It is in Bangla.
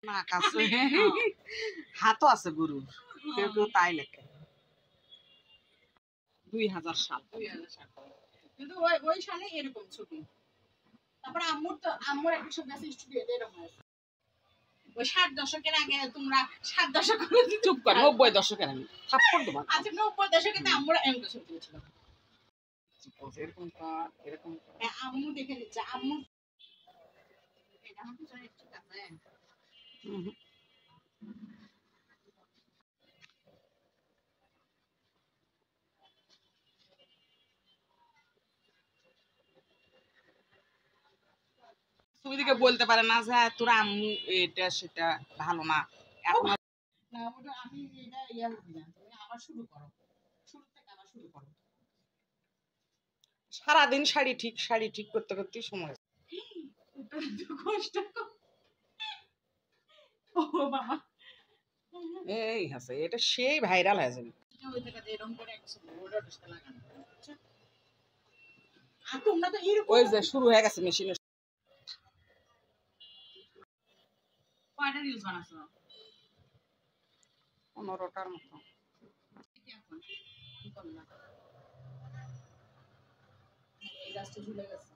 না কাছে হাতও আছে গরুর, কেউ কেউ তাই লেখে 2000 সাল। কিন্তু ওই সালে এরকম ছবি। তারপরে আম্মুর একটা ছবি আছে স্টুডিওতে এরকম আছে। ওই 60 দশকের আগে তোমরা 60 দশক চুপ কর, 90 দশকের আমি থাপ্পড় দেবো। আচ্ছা 90 দশকে তো আম্মুর এমন ছবি ছিল। এরকম আম্মু দেখে দিচ্ছে আম্মু এটা আমাকে জানি ঠিক আছে। সুবিদিকে বলতে পারে না যে তোরা আম্মু এটা সেটা ভালো না। এখন না ওটা আমি এটা ইয়া হই না, তুমি আবার শুরু করো, শুরু থেকে আবার শুরু করো। সারাদিন শাড়ি ঠিক করতে করতেই সময়। ওটা একটু কষ্ট। ও বাবা এই আছে এটা সেই ভাইরাল হয়ে যাবে। ওই জায়গাতে এরকম করে একটা বর্ডার ডিসটা লাগানো। আর তোমরা তো এরকম ওই যে শুরু হয়ে গেছে মেশিনের। কয়টা রিলস বানাছো? 15টার মতো। এখন কি করলা? এই গাছটা ঝুলে গেছে।